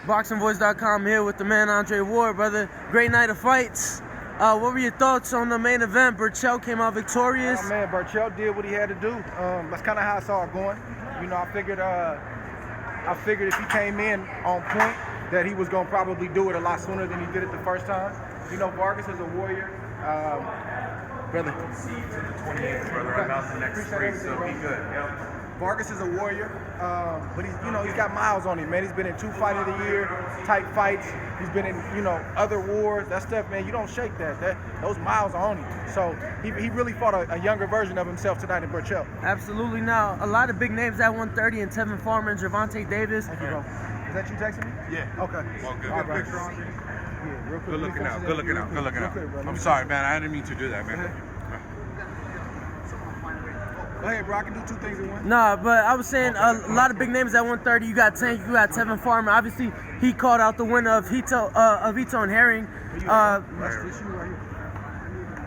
ThaBoxingvoice.com here with the man Andre Ward, brother. Great night of fights. What were your thoughts on the main event? Burchell came out victorious. Oh, man, Burchell did what he had to do. That's kind of how I saw it going. You know, I figured if he came in on point, that he was gonna probably do it a lot sooner than he did it the first time. You know, Vargas is a warrior, brother. See you to the 28th, brother. I'm out the next three, so be good. Yeah. Vargas is a warrior, but he's got miles on him, man. He's been in 2 Fight of the Year type fights. He's been in, other wars. That stuff, man, you don't shake that. Those miles are on him. So he really fought a younger version of himself tonight in Burchell. Absolutely. Now, a lot of big names at 130 and Tevin Farmer and Gervonta Davis. Thank you, bro. Is that you texting me? Yeah. Okay. Well, good picture on there. Yeah, real quick. Good looking out. Good looking out. Good looking out. I'm sorry, man. I didn't mean to do that, man. Go ahead, bro. I can do 2 things in one. Nah, but I was saying a lot of big names at 130. You got Tank, you got Tevin Farmer. Obviously, he called out the winner of Ito and Herring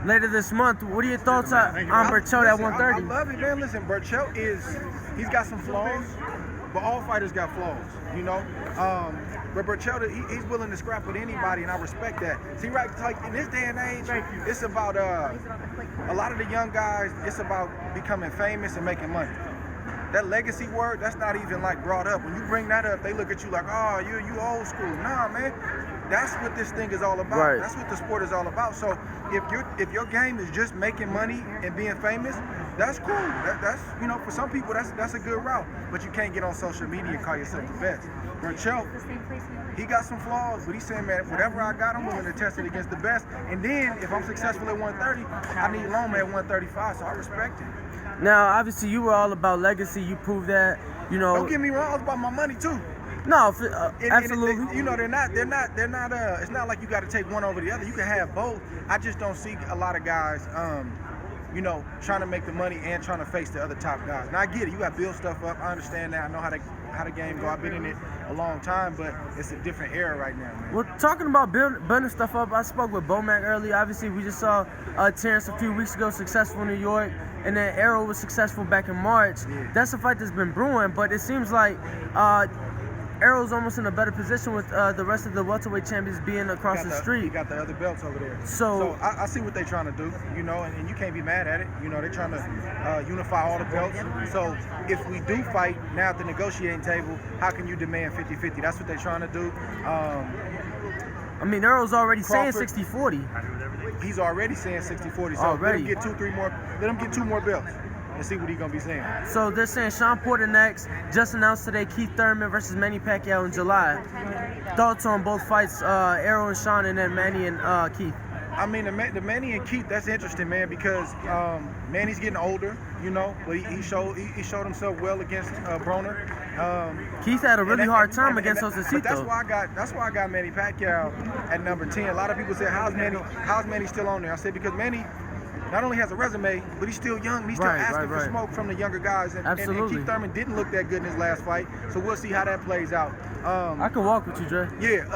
later this month. What are your thoughts on Burchell at 130? I love it, man. Listen, Burchell he's got some flaws, but all fighters got flaws, But Burchell, he's willing to scrap with anybody, and I respect that. See, right, like in this day and age, it's about a lot of the young guys. It's about becoming famous and making money. That legacy word, that's not even like brought up. When you bring that up, they look at you like, oh, you old school. Nah, man, that's what this thing is all about. Right. That's what the sport is all about. So if your game is just making money and being famous, that's cool. That's for some people that's a good route. But you can't get on social media and call yourself the best. Burchell, he got some flaws, but he's saying, man, whatever I got, I'm willing to test it against the best. And then if I'm successful at 130, I need Loma at 135. So I respect it. Now, obviously, you were all about legacy. You proved that. Don't get me wrong. It's about my money too. No, absolutely. They're not. It's not like you got to take one over the other. You can have both. I just don't see a lot of guys, trying to make the money and trying to face the other top guys. Now I get it. You got to build stuff up. I understand that. I know how the game go. I've been in it a long time, but it's a different era right now, man. Well, talking about building stuff up, I spoke with Bomac earlier. Obviously, we just saw Terrence a few weeks ago successful in New York, and then Arrow was successful back in March. Yeah. That's a fight that's been brewing, but it seems like Arrow's almost in a better position with the rest of the welterweight champions being across the street. He got the other belts over there. So I see what they're trying to do, and you can't be mad at it. They're trying to unify all the belts. So if we do fight now at the negotiating table, how can you demand 50-50? That's what they're trying to do. I mean, Arrow's already Crawford, saying 60-40. He's already saying 60-40. So Already. let him get 2 more belts and see what he's gonna be saying. So they're saying Sean Porter next. Just announced today Keith Thurman versus Manny Pacquiao in July. Thoughts on both fights, Arrow and Sean, and then Manny and Keith? I mean, the Manny and Keith, that's interesting, man, because Manny's getting older, but he showed himself well against Broner. Keith had a really hard time against Josecito. But that's why I got Manny Pacquiao at number 10. A lot of people say, how's Manny still on there? I said, because Manny not only has a resume, but he's still young, and he's still asking for smoke from the younger guys. And Keith Thurman didn't look that good in his last fight, so we'll see how that plays out. I can walk with you, Dre. Yeah,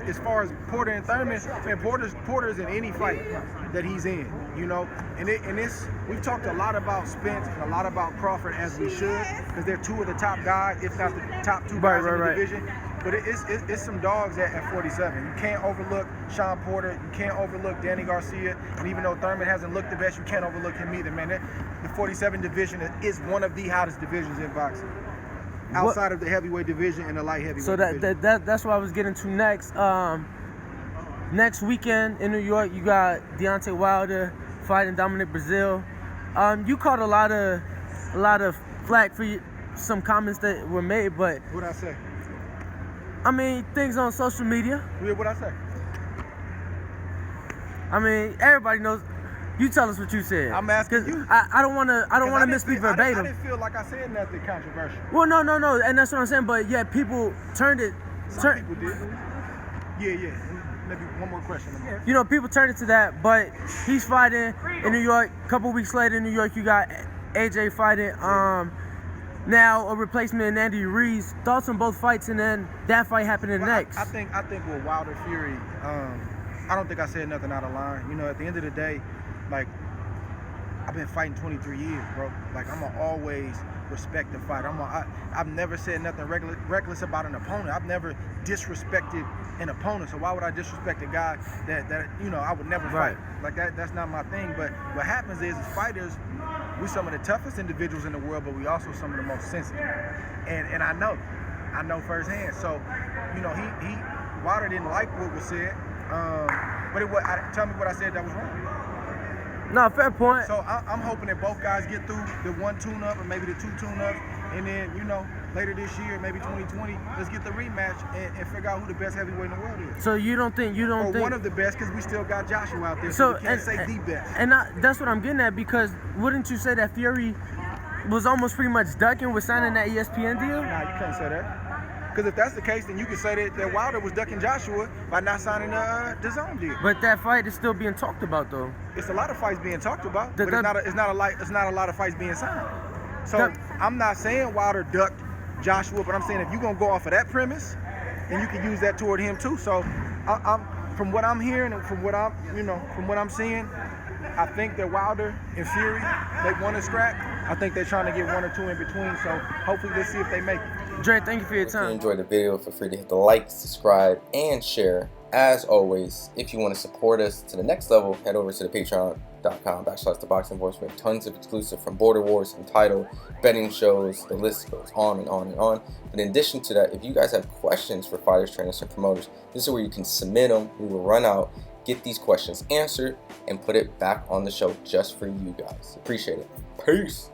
as far as Porter and Thurman, man, Porter's in any fight that he's in, and we've talked a lot about Spence and a lot about Crawford, as we should, because they're 2 of the top guys, if not the top 2 guys in the division. But it's some dogs at 47. You can't overlook Sean Porter. You can't overlook Danny Garcia. And even though Thurman hasn't looked the best, you can't overlook him either, man. The 47 division is one of the hottest divisions in boxing, outside of the heavyweight division and the light heavyweight division. That's what I was getting to next. Next weekend in New York, you got Deontay Wilder fighting Dominic Brazil. You caught a lot of flack for some comments that were made, but What'd I say? I mean, things on social media. Yeah, what'd I say? I mean, everybody knows. You tell us what you said. I'm asking you. I don't want to misspeak verbatim. I didn't feel like I said nothing controversial. Well, no, and that's what I'm saying. But yeah, people turned it. Some people did. Yeah. Maybe one more question. People turned it to that. But he's fighting in New York. A couple weeks later in New York, you got AJ fighting. Now a replacement in Andy Ruiz. Thoughts on both fights, and then that fight happening next. I think with Wilder Fury, I don't think I said nothing out of line. At the end of the day, like, I've been fighting 23 years, bro. Like, I'm gonna always respect the fight. I've never said nothing reckless about an opponent. I've never disrespected an opponent. So why would I disrespect a guy that you know I would never fight? Like that's not my thing. But what happens is fighters, we're some of the toughest individuals in the world, but we also some of the most sensitive. And I know firsthand. So, you know, Wilder didn't like what was said. But tell me what I said that was wrong. No, fair point. So I'm hoping that both guys get through the 1 tune-up or maybe the 2 tune-ups, and then, you know, later this year, maybe 2020, let's get the rematch and figure out who the best heavyweight in the world is. So you don't think one of the best, because we still got Joshua out there, so we can't say the best. And that's what I'm getting at, because wouldn't you say that Fury was almost pretty much ducking with signing that ESPN deal? Nah, you can't say that. Because if that's the case, then you can say that Wilder was ducking Joshua by not signing the Dazn deal. But that fight is still being talked about, though. It's a lot of fights being talked about, but it's not a lot of fights being signed. So I'm not saying Wilder ducked Joshua, but I'm saying if you're gonna go off of that premise, then you can use that toward him too. So I'm from what I'm hearing and from what I'm seeing, I think that Wilder and Fury, they want to scrap. I think they're trying to get 1 or 2 in between. So hopefully let's see if they make it. Dre, thank you for your time. If you enjoyed the video, feel free to hit the like, subscribe, and share. As always, if you want to support us to the next level, head over to the patreon.com/ThaBoxingVoice. We have tons of exclusive from Border Wars, Entitled, betting shows, the list goes on and on and on. But in addition to that, if you guys have questions for fighters, trainers, and promoters, this is where you can submit them. We will run out, get these questions answered, and put it back on the show just for you guys. Appreciate it. Peace.